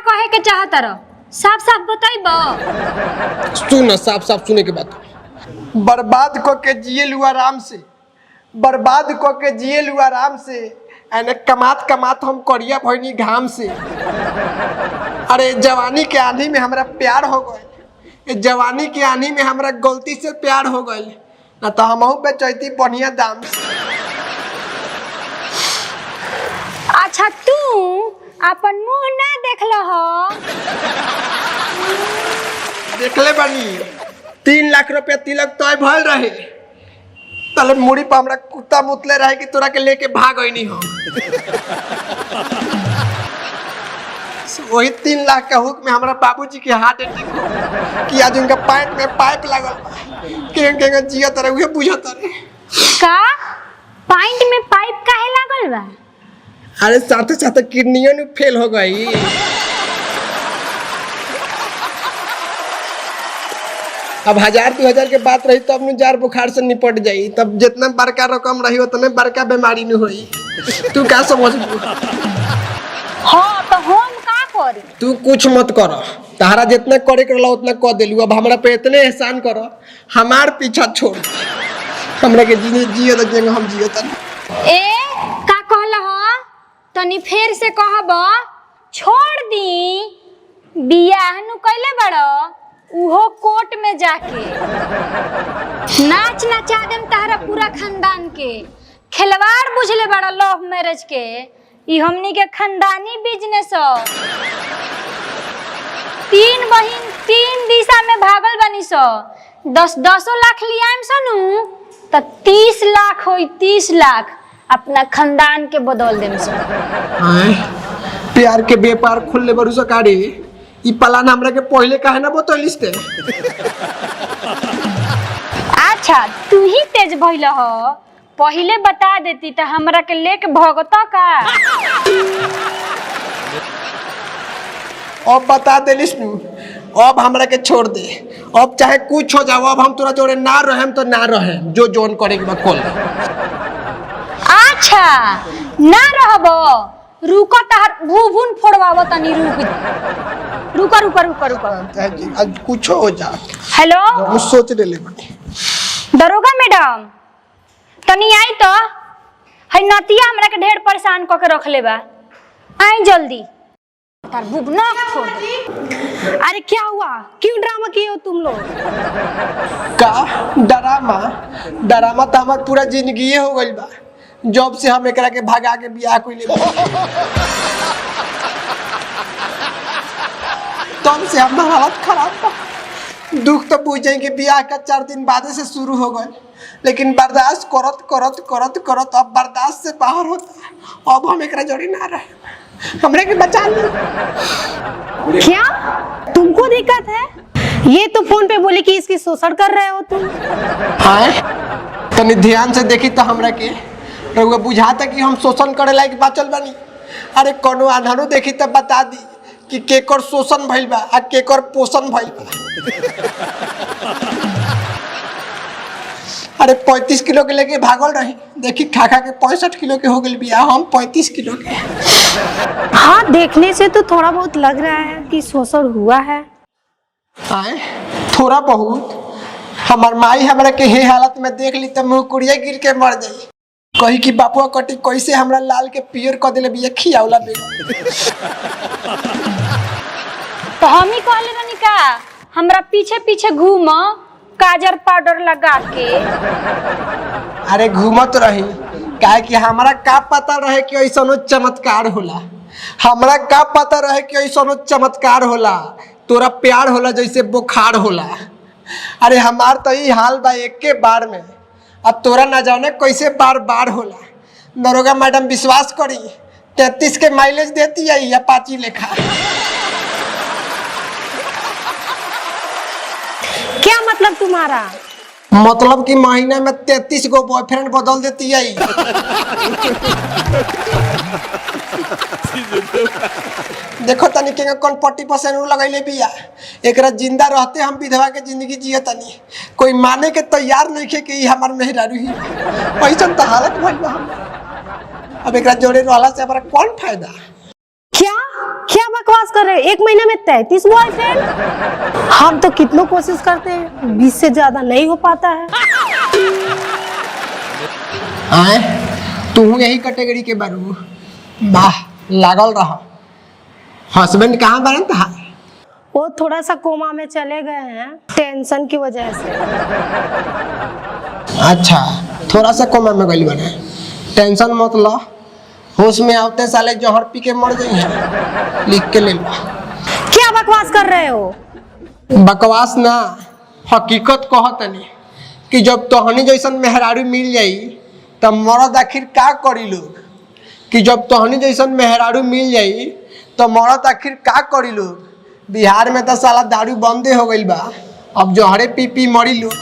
कहे के चाहता रह? साफ साफ बताइबो। सुन साफ साफ सुने के बात। बर्बाद को के जिए लू आराम से, बर्बाद को के जिए लू आराम से, एने कमात कमात हम करिया भइनी घाम से। अरे जवानी के आंधी में हमरा प्यार हो गए, जवानी के आंधी में हमरा गलती से प्यार हो गए, ना तो हमहू बेचैती बढ़िया दाम से। अच्छा तू अपन मुंह ना देखला हो? देखले बानी 3 लाख रुपया तिलक तय भइल रहे, तले मुड़ी पर हमरा कुत्ता मुतले रहे कि तोरा के लेके भाग गईनी हो। वही 3 लाख का हुक में हमारा बाबूजी के हार्ट अटैक हो कि आज उनका पैंट में पाइप लागल के जिया तरह उहे बुझत रहे। का पैंट में पाइप काहे लागल बा? अरे साथे साथे किडनियों ने फेल हो गई। अब 1000-2000 के बात रही तब जार बुखार से निपट जाई, तब जितना बड़का रकम रही उतने बड़का बीमारी नहीं हुई। तू क्या समझबू? हाँ तो हम का करी? तू कुछ मत कर, तारा जितना करे करला उतना कर देलू। अब हमरा पे इतने एहसान कर, हमार पीछा छोड़, हमरा के जियो तो जेंगे हम जियो तनी। ए का कहला हो? तनी फेर से कहब। छोड़ दी बियाह नु कइले बड़ो, उहो कोर्ट में जाके नाच नचा देम तारा पूरा खानदान के। खिलवाड़ बुझले बड़ा लव मैरिज के, ई हमनी के खानदानी बिजनेस हो। 3 बहिन 3 दिशा में भागल बनी सो। 10 लाख लियाम सनु त 30 लाख होई, 30 लाख अपना खानदान के बदल देम सो। प्यार के व्यापार खुलले बरू सकारी, ई प्लान हमरा के पहले काहे ना बतैलिस ते? अच्छा तू ही तेज भइल हो, पहले बता देती तो हमरा के लेके भगता का। अब बता देलिस नु, अब हमरा के छोड़ दे। अब चाहे कुछ हो जाओ, अब हम तोरा जोड़े ना रहेम तो ना रहेम, जो जोन करे के बा कोल। अच्छा ना रहबो, रुको तहर भूभुन फोड़वावो तनी। रुको रुको रुको रुको रुको, आज कुछ हो जा। हेलो हम सोच ले बानी। दरोगा मैडम तनी आई तो, है नतिया हमरा के ढेर परेशान क के रख ले बा, आई जल्दी। तार बुबना फोड़ दे। अरे क्या हुआ, क्यों ड्रामा किए हो तुम लोग? का डरामा? डरामा तो हमार पूरा जिंदगी हो गइल बा, जब से हम एकरा के भगा के बियाह कइले बा। तब से हमार हालत खराब बा। दुख तो बुझे कि बियाह का 4 दिन बाद से शुरू हो गए, लेकिन बर्दाश्त करत करत करत करत अब बर्दाश्त से बाहर होता। अब हम एकरा जोड़ी ना रहे, हमरे के बचा ली। क्या तुमको दिक्कत है? ये तो फोन पे बोले कि इसकी शोषण कर रहे हो तुम। हाँ तनी ध्यान से देखी तो हमरा के रउआ बुझाता कि हम शोषण करे लायक बाचल बानी। अरे कोनो आधारो देखी तो बता दी कि केकर शोषण भइल बा आ केकर पोषण भइल बा। अरे 35 किलो के लेके भागल रही, देखी खा खा के 65 किलो के हो गई बिया, हम 35 किलो के। हाँ देखने से तो थोड़ा बहुत लग रहा है कि शोषण हुआ है। आए थोड़ा बहुत? हमार माई हमरा के हे हालत में देख ली तो मुँह कुड़िया गिर के मर जाई, कही कि बापुआ कटी कैसे हमरा लाल के पियर कर दिले बिया खियावला बे। तो हम ही कहले रहनी का हमरा पीछे पीछे घूम, काजर पाउडर लगा के। अरे घूमत रही, काहे कि हमरा का पता रहे कि ऐसनो चमत्कार होला। हमरा का पता रहे कि ऐसनो चमत्कार होला। तोरा प्यार होला जैसे बुखार होला। अरे हमार तो ई हाल बा एक के बार में, अब तोरा ना जाने कैसे बार बार होला। दरोगा मैडम विश्वास करी, 33 के माइलेज देती है या 5 लेखा। क्या मतलब तुम्हारा? मतलब कि महीने में 33 गो बॉयफ्रेंड बदल देती है। देखो तनी के कौन 40% लगैले बिया, एकरा जिंदा रहते हम विधवा के जिंदगी जिए तनी। कोई माने के तैयार नहीं खे कि हमार मेहरारू ही पैसा तो हालत भइल बा। अब एकरा जोड़े रहला से हमरा कौन फायदा? क्या क्या बकवास कर रहे एक महीने में 33 बॉयफ्रेंड? हम तो कितनों कोशिश करते हैं, 20 से ज्यादा नहीं हो पाता है। आए तू यही कैटेगरी के बारू? वाह, लागल रहा। हस्बैंड कहाँ बारन था? वो थोड़ा सा कोमा में चले गए हैं टेंशन की वजह से। अच्छा, थोड़ा सा कोमा में गइल बने, टेंशन मत लो। होश में आते साले जहर पी के मर गई है, लिख के ले लो। क्या बकवास कर रहे हो? बकवास ना, हकीकत कहतनी कि जब तोहनी जैसन मेहरारू मिल जाई तब मर्द आखिर का करी लोग। कि जब तोहनी जैसन मेहरारू मिल जाई तो मर्द आखिर का करी लोग। बिहार में तो साला दारू बंदे हो गइल बा, अब जहरे पी पी मरी लोग।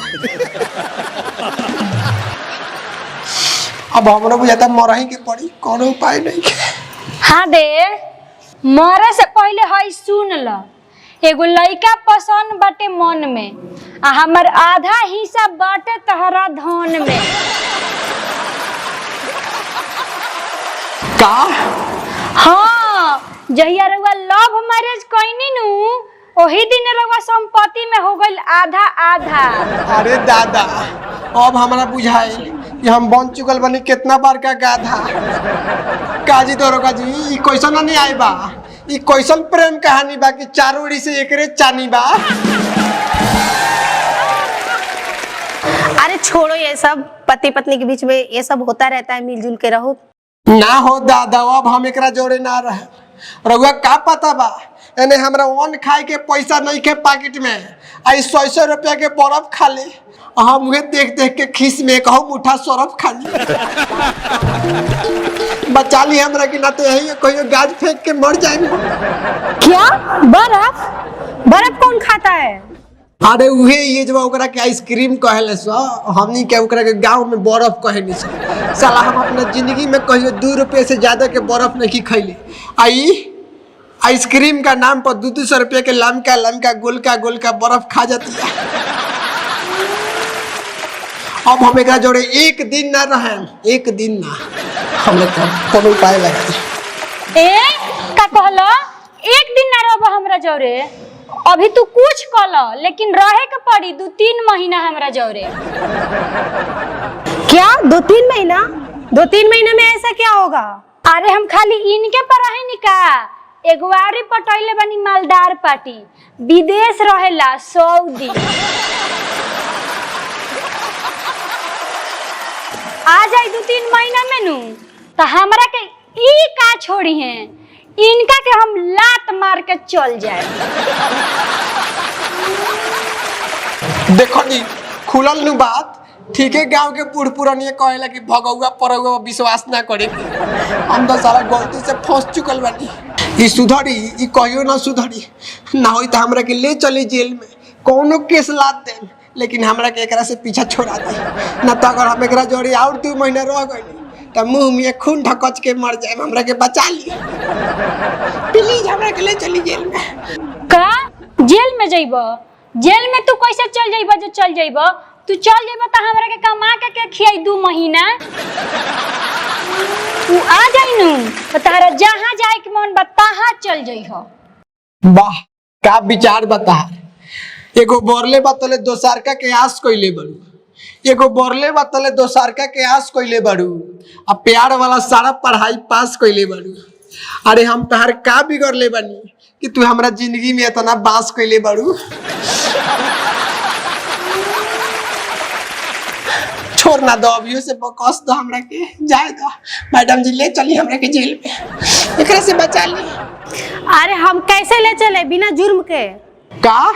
अब हमरो बुझाता मरही के पड़ी, कोनो उपाय नहीं है। हाँ दे, मरे से पहले हई सुन ल, एगो लइका पसंद बाटे मन में, आ हमर आधा हिस्सा बाटे तहरा धन में। का? हाँ, जहिया रउआ लव मैरिज कइनी नु, ओही दिन रउआ संपत्ति में हो गइल आधा आधा। अरे दादा, अब हमरा बुझाइल कि हम बन चुकल बनी कितना बार का गाधा। काजी दरोगा जी, ई क्वेश्चन नहीं आई बा, ई क्वेश्चन प्रेम कहानी बा कि चारों ओरी से एकरे चानी बा। अरे छोड़ो ये सब, पति पत्नी के बीच में ये सब होता रहता है, मिलजुल के रहो। ना हो दादा, अब हम एकरा जोड़े ना रहे। रउआ का पता बा, एने हमरा वन खाए के पैसा नहीं के पॉकेट में, आई 100 रुपया के बर्फ खा ले, हम उहे देख देख के खीस में कहूँ मुठा सरफ खा ली। बचा ली हमरा कि ना तो यही कोई गाज फेंक के मर जाए। क्या? बर्फ? बर्फ कौन खाता है? अरे उहे ये जब ओकरा के आइसक्रीम कहले सो, हमनी के ओकरा के गांव में बर्फ कहनी सो। साला हम अपना जिंदगी में कहियो 2 रुपये से ज्यादा के बर्फ नहीं खैले। आई आइसक्रीम का नाम पर 200 रुपये के लमका लमका गोलका बर्फ खा जाती है। अब हम एकरा जोड़े एक दिन ना रहे, एक दिन ना, हमने कोनो उपाय लगे। ए का कहलो? एक दिन ना रहब हमरा जोरे? अभी तू कुछ कहलो, लेकिन रहे के पड़ी 2-3 महीना हमरा जोरे। क्या 2-3 महीना? 2-3 महीने में ऐसा क्या होगा? अरे हम खाली इनके पर रहे निका, एगवारी पटैले बनी मालदार पार्टी, विदेश रहेला सऊदी। आ जाए 2-3 महीना में नु तो हमरा के ई का छोड़ी हैं, इनका के हम लात मार के चल जाए। देखो नी, खुलल नु बात ठीक है। गांव के बूढ़ पुरानिया कहेला कि भगौआ परौआ विश्वास ना करे। हम तो सारा गलती से फंस चुकल बानी। ई सुधरी, ई कहियो ना सुधरी। ना होई तो हमरा के ले चली जेल में, कोनो केस लाद दे, लेकिन हमरा के एकरा से पीछा छोड़ा दे। ना तो अगर हम एकरा जोड़ी और 2 महीना रह गइली तो मुंह में खून ढकच के मर जाए। हमरा के बचा ली प्लीज, हमरा के ले चली जेल में। का जेल में जइब? जेल में तू कैसे चल जाइब? जो चल जाइब, तू चल जाइब तो हमरा के कमा के खियाई 2 महीना। तू आ जाई नु तो तारा जहाँ जाए के मन बा तहाँ चल जाइह। वाह, का विचार बता। एगो बोरले बतले दोसारका के आस कइले बड़ू, एगो बोरले बतले दोसारका के आस कइले बड़ू, आ प्यार वाला सारा पढ़ाई पास कइले बड़ू। अरे हम तहार का बिगड़ले बनी कि तू हमरा जिंदगी में इतना बास कइले बड़ू। छोड़ ना दो, अभियो से बकस दो, हमरा के जाए दो। मैडम जी ले चली हमरा के जेल में, एकरा से बचा ली। अरे हम कैसे ले चले बिना जुर्म के? का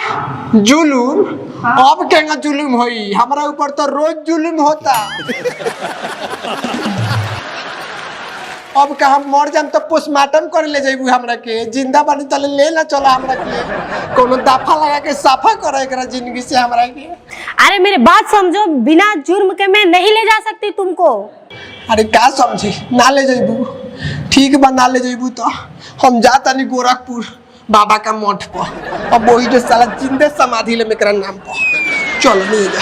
जुलूम? अब केंगा जुलूम होई? हमरा ऊपर तो रोज जुलूम होता। अब का हम मर जाम तो पोस्टमार्टम करे ले जाइबू हमरा के? जिंदा बानी तले ले ना चला हमरा के, कोनो दफा लगा के साफा करे एकरा जिंदगी से हमरा के। अरे मेरी बात समझो, बिना जुर्म के मैं नहीं ले जा सकती तुमको। अरे का समझी? ना ले जाइबू? ठीक बा, ना ले जाइबू तो हम जाता नहीं गोरखपुर बाबा का मठ पर, अब वही जो साला जिंदे समाधि ले मेरा नाम पर। चलो नहीं जा।